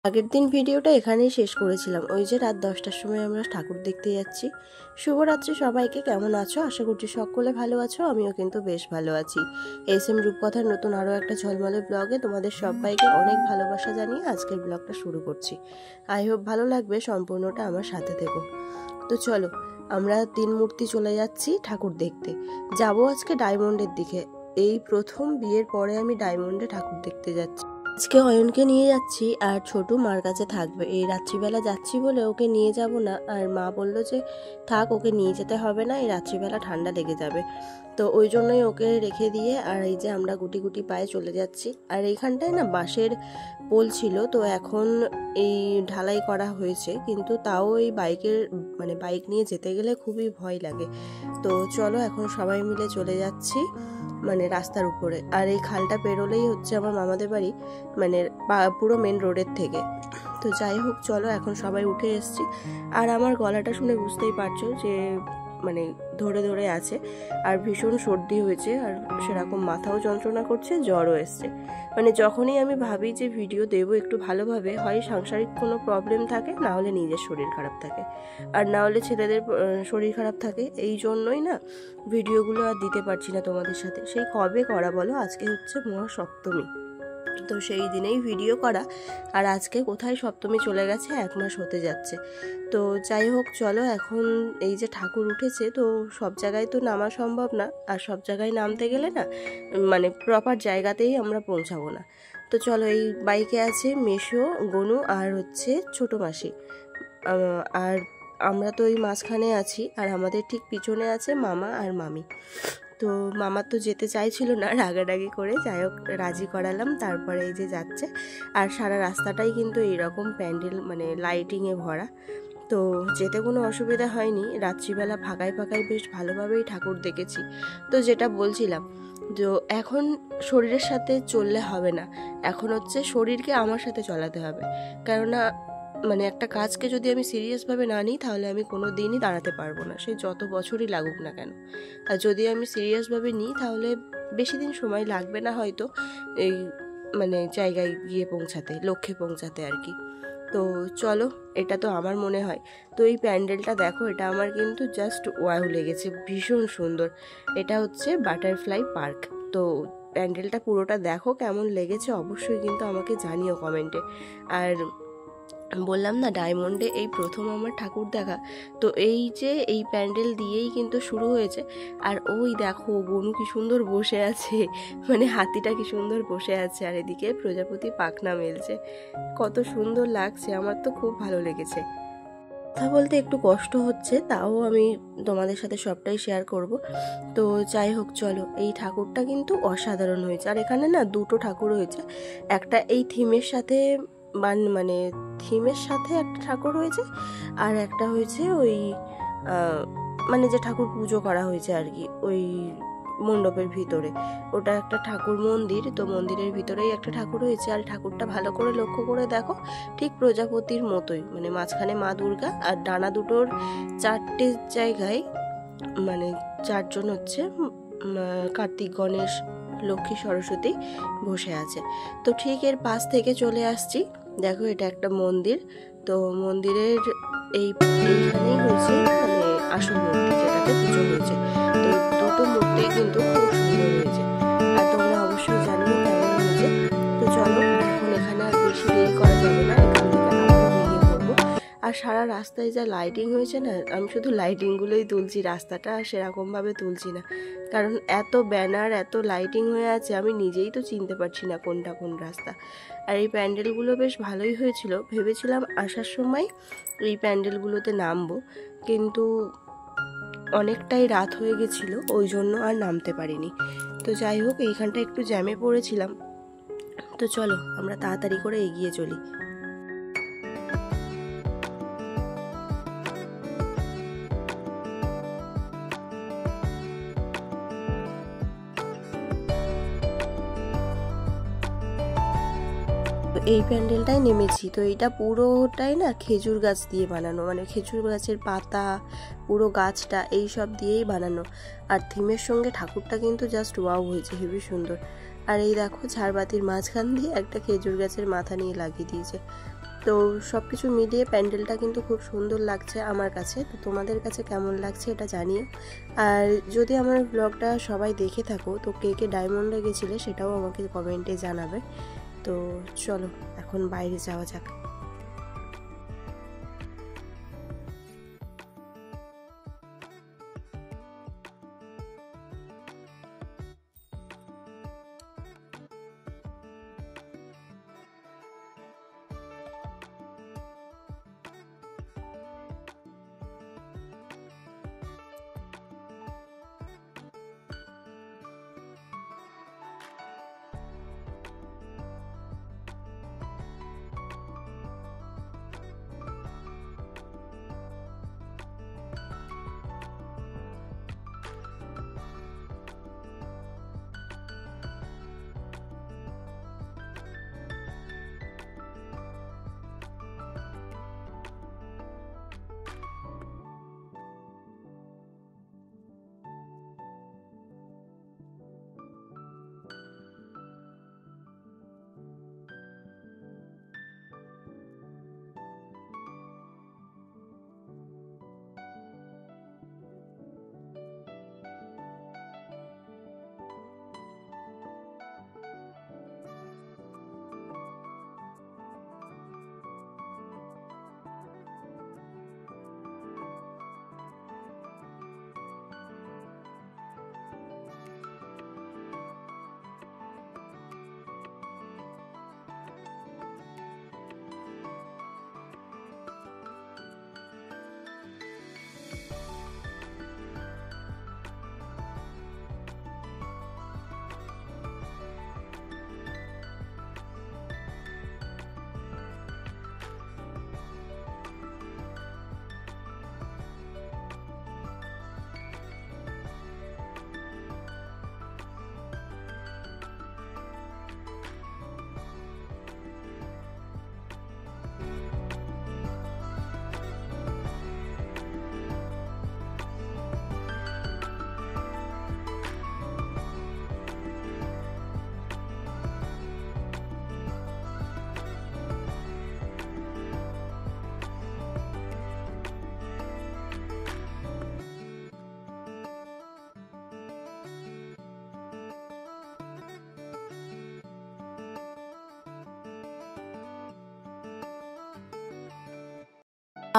আগের দিন ভিডিওটা এখানেই শেষ করেছিলাম। ওই যে রাত 10টার সময় আমরা ঠাকুর দেখতে যাচ্ছি। শুভরাত্রি সবাইকে, কেমন আছো? আশা করছি সকলে ভালো আছো, আমিও কিন্তু বেশ ভালো আছি। SM রূপকথার নতুন আরও একটা ঝলমলে ব্লগে তোমাদের সবাইকে অনেক ভালোবাসা জানিয়ে আজকের ব্লগটা শুরু করছি। আই হোপ ভালো লাগবে, সম্পূর্ণটা আমার সাথে থেকো। তো চলো, আমরা 3 মূর্তি চলে যাচ্ছি ঠাকুর দেখতে। যাবো আজকে ডায়মন্ডের দিকে। এই প্রথম বিয়ের পরে আমি ডায়মন্ডে ঠাকুর দেখতে যাচ্ছি। আজকে অয়নকে নিয়ে যাচ্ছি, আর ছোটু মার কাছে থাকবে। এই রাত্রিবেলা যাচ্ছি বলে ওকে নিয়ে যাব না, আর মা বললো যে থাক, ওকে নিয়ে যেতে হবে না, এই রাত্রিবেলা ঠান্ডা লেগে যাবে। তো ওই জন্যই ওকে রেখে দিয়ে আর এই যে আমরা গুটি গুটি পায়ে চলে যাচ্ছি। আর এইখানটায় না বাঁশের পোল ছিল, তো এখন এই ঢালাই করা হয়েছে, কিন্তু তাও এই বাইক নিয়ে যেতে গেলে খুবই ভয় লাগে। তো চলো এখন সবাই মিলে চলে যাচ্ছি রাস্তার উপরে। আর এই খালটা পেরোলেই হচ্ছে আমার মামাদের বাড়ি, পুরো মেন রোডের থেকে। তো যাই হোক, চলো এখন সবাই উঠে এসছি। আর আমার গলাটা শুনে বুঝতেই পারছো যে ধরে ধরে আছে, আর ভীষণ সর্দি হয়েছে, আর সেরকম মাথাও যন্ত্রণা করছে, জ্বরও এসছে। যখনই আমি ভাবি যে ভিডিও দেবো একটু ভালোভাবে, হয় সাংসারিক কোনো প্রবলেম থাকে, না হলে নিজের শরীর খারাপ থাকে, আর না হলে ছেলেদের শরীর খারাপ থাকে। এই জন্যই না ভিডিওগুলো আর দিতে পারছি না তোমাদের সাথে। সেই কবে করা বলো, আজকে হচ্ছে মহাসপ্তমী, তো সেই দিনেই ভিডিও করা, আর আজকে কোথায় সপ্তমী চলে গেছে, 1 মাস হতে যাচ্ছে। তো যাই হোক, চলো এখন এই যে ঠাকুর উঠেছে, তো সব জায়গায় তো নামা সম্ভব না, আর সব জায়গায় নামতে গেলে না প্রপার জায়গাতেই আমরা পৌঁছাবো না। তো চলো, এই বাইকে আছে মেশো, গনু আর হচ্ছে ছোটো মাসি, আর আমরা তো এই মাঝখানে আছি, আর আমাদের ঠিক পিছনে আছে মামা আর মামি। তো মামা তো যেতে চাইছিল না, রাগারাগি করে, যাই হোক রাজি করালাম, তারপরে এই যে যাচ্ছে। আর সারা রাস্তাটাই কিন্তু এইরকম প্যান্ডেল লাইটিংয়ে ভরা, তো যেতে কোনো অসুবিধা হয়নি। রাত্রিবেলা ফাঁকায় ফাঁকায় বেশ ভালোভাবেই ঠাকুর দেখেছি। তো যেটা বলছিলাম, তো এখন শরীরের সাথে চললে হবে না, এখন হচ্ছে শরীরকে আমার সাথে চলাতে হবে। কেননা একটা কাজকে যদি আমি সিরিয়াসভাবে না নিই, তাহলে আমি কোনো দিনই দাঁড়াতে পারবো না, সে যত বছরই লাগুক না কেন। আর যদি আমি সিরিয়াসভাবে নিই, তাহলে বেশি দিন সময় লাগবে না হয়তো এই জায়গায় গিয়ে পৌঁছাতে, লক্ষ্যে পৌঁছাতে আর কি। তো চলো, এটা তো আমার মনে হয়। তো এই প্যান্ডেলটা দেখো, এটা আমার কিন্তু জাস্ট ওয়াও লেগেছে, ভীষণ সুন্দর। এটা হচ্ছে বাটারফ্লাই পার্ক। তো প্যান্ডেলটা পুরোটা দেখো, কেমন লেগেছে অবশ্যই কিন্তু আমাকে জানিও কমেন্টে। আর বললাম না, ডায়মন্ডে এই প্রথম আমার ঠাকুর দেখা, তো এই যে এই প্যান্ডেল দিয়েই কিন্তু শুরু হয়েছে। আর ওই দেখো বনু কি সুন্দর বসে আছে, হাতিটা কি সুন্দর বসে আছে, আর এদিকে প্রজাপতি পাখনা মেলছে, কত সুন্দর লাগছে, আমার তো খুব ভালো লেগেছে। কথা বলতে একটু কষ্ট হচ্ছে, তাও আমি তোমাদের সাথে সবটাই শেয়ার করব। তো যাই হোক, চলো, এই ঠাকুরটা কিন্তু অসাধারণ হয়েছে। আর এখানে না 2টো ঠাকুর হয়েছে, একটা এই থিমের সাথে থিমের সাথে একটা ঠাকুর হয়েছে, আর একটা হয়েছে ওই যে ঠাকুর পুজো করা হয়েছে আর কি, ওই মণ্ডপের ভিতরে, ওটা একটা ঠাকুর মন্দির, তো মন্দিরের ভিতরেই একটা ঠাকুর হয়েছে। আর ঠাকুরটা ভালো করে লক্ষ্য করে দেখো, ঠিক প্রজাপতির মতোই, মাঝখানে মা দুর্গা, আর ডানা দুটোর 4টে জায়গায় 4জন হচ্ছে কার্তিক, গণেশ, লক্ষ্মী, সরস্বতী বসে আছে। তো ঠিক এর পাশ থেকে চলে আসছি, দেখো এটা একটা মন্দির। তো মন্দিরের এইখানেই হয়েছে আসল মূর্তি, যেটাতে পুজো হয়েছে। তো 2টো মূর্তি কিন্তু খুব সুন্দর হয়েছে, আর তোমরা অবশ্যই জানিও কেমন হয়েছে। তো চলো, এখন এখানে আর বেশি দেরি করা যাবে না, এখান থেকে আবার বেরিয়ে পড়বো। আর সারা রাস্তায় যা লাইটিং হয়েছে না, আমি শুধু লাইটিংগুলোই তুলছি, রাস্তাটা সেরকমভাবে তুলছি না, কারণ এত ব্যানার, এত লাইটিং হয়ে আছে, আমি নিজেই তো চিনতে পারছি না কোনটা কোন রাস্তা। আর এই প্যান্ডেলগুলো বেশ ভালোই হয়েছিল, ভেবেছিলাম আসার সময় এই প্যান্ডেলগুলোতে নামবো, কিন্তু অনেকটাই রাত হয়ে গেছিলো, ওই জন্য আর নামতে পারিনি। তো যাই হোক, এইখানটা একটু জ্যামে পড়েছিলাম। তো চলো, আমরা তাড়াতাড়ি করে এগিয়ে চলি। এই প্যান্ডেলটাই নেমেছি। তো এইটা পুরোটাই না খেজুর গাছ দিয়ে বানানো, খেজুর গাছের পাতা, পুরো গাছটা এই সব দিয়েই বানানো। আর থিমের সঙ্গে ঠাকুরটা কিন্তু জাস্ট ওয়াও হয়েছে, হেবি সুন্দর। আর এই দেখো, ঝাড়বাতির মাঝখান দিয়ে একটা খেজুর গাছের মাথা নিয়ে লাগিয়ে দিয়েছে। তো তো সব কিছু মিলিয়ে প্যান্ডেলটা কিন্তু খুব সুন্দর লাগছে আমার কাছে। তো তোমাদের কাছে কেমন লাগছে এটা জানিও। আর যদি আমার ব্লগটা সবাই দেখে থাকো তো কে কে ডায়মন্ডে গেছিলে সেটাও আমাকে কমেন্টে জানাবে। তো চলো এখন বাইরে যাওয়া যাক।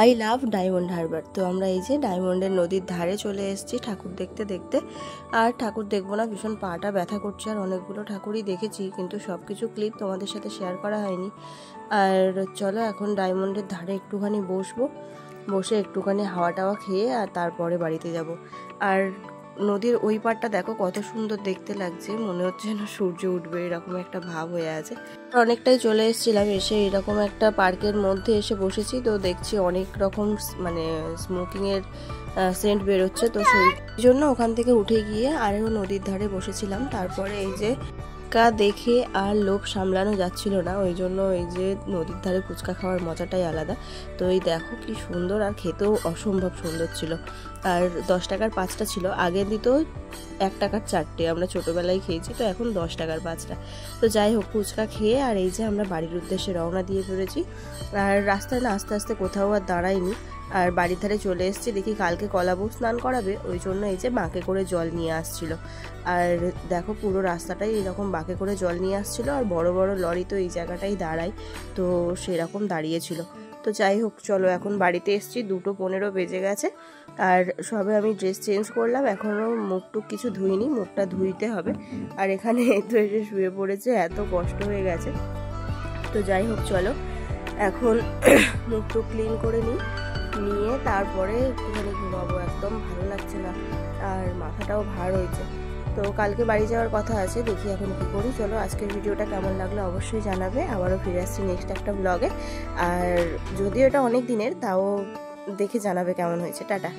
I love diamond Harbour. তো আমরা এই যে ডায়মন্ডের নদীর ধারে চলে এসেছি ঠাকুর দেখতে দেখতে। আর ঠাকুর দেখবো না, ভীষণ পাটা ব্যথা করছে। আর অনেকগুলো ঠাকুরই দেখেছি কিন্তু সব কিছু ক্লিপ তোমাদের সাথে শেয়ার করা হয়নি। আর চলো এখন ডায়মন্ডের ধারে একটুখানি বসে একটুখানি হাওয়া টাওয়া খেয়ে আর তারপরে বাড়িতে যাব। আর নদীর ওই পাড়টা দেখো কত সুন্দর দেখতে লাগছে, মনে হচ্ছে যেন সূর্য উঠবে এরকম একটা ভাব হয়ে আছে। অনেকটাই চলে এসেছিলাম, এসে এরকম একটা পার্কের মধ্যে এসে বসেছি। তো দেখছি অনেক রকম মানে স্মোকিংয়ের সেন্ট বেরোচ্ছে। তো সেই জন্য ওখান থেকে উঠে গিয়ে আরেও নদীর ধারে বসেছিলাম। তারপরে এই যে ফুচকা দেখে আর লোভ সামলানো যাচ্ছিল না, ওই জন্য এই যে নদীর ধারে ফুচকা খাওয়ার মজাটাই আলাদা। তো এই দেখো কি সুন্দর, আর খেতেও অসম্ভব সুন্দর ছিল। আর 10 টাকার 5টা ছিল, আগে দিত 1 টাকার 4টে, আমরা ছোটোবেলায় খেয়েছি। তো এখন 10 টাকার 5টা। তো যাই হোক ফুচকা খেয়ে আর এই যে আমরা বাড়ির উদ্দেশ্যে রওনা দিয়ে পড়েছি। আর রাস্তায় না আস্তে আস্তে কোথাও আর দাঁড়াইনি, আর বাড়ির ধারে চলে এসেছি। দেখি কালকে কলাবউ স্নান করাবে, ওই জন্য এই যে বাঁকে করে জল নিয়ে আসছিল। আর দেখো পুরো রাস্তাটাই এরকম বাঁকে করে জল নিয়ে আসছিল। আর বড় বড় লরি তো এই জায়গাটাই দাঁড়ায়, তো সেরকম দাঁড়িয়েছিল। তো যাই হোক চলো এখন বাড়িতে এসেছি, 2:15 বেজে গেছে। আর সবে আমি ড্রেস চেঞ্জ করলাম, এখনও মুখটুক কিছু ধুইনি, মুখটা ধুইতে হবে। আর এখানে তো এসে শুয়ে পড়েছে, এত কষ্ট হয়ে গেছে। তো যাই হোক চলো এখন মুখটুক ক্লিন করে নিয়ে তারপরে একটুখানি ঘুমাবো, একদম ভালো লাগছে না আর মাথাটাও ভার হয়েছে। তো কালকে বাড়ি যাওয়ার কথা আছে, দেখি এখন কি করি। চলো আজকের ভিডিওটা কেমন লাগলো অবশ্যই জানাবে, আবারও ফিরে আসছি নেক্সট একটা ব্লগে। আর যদিও এটা অনেক দিনের, তাও দেখে জানাবে কেমন হয়েছে। টাটা।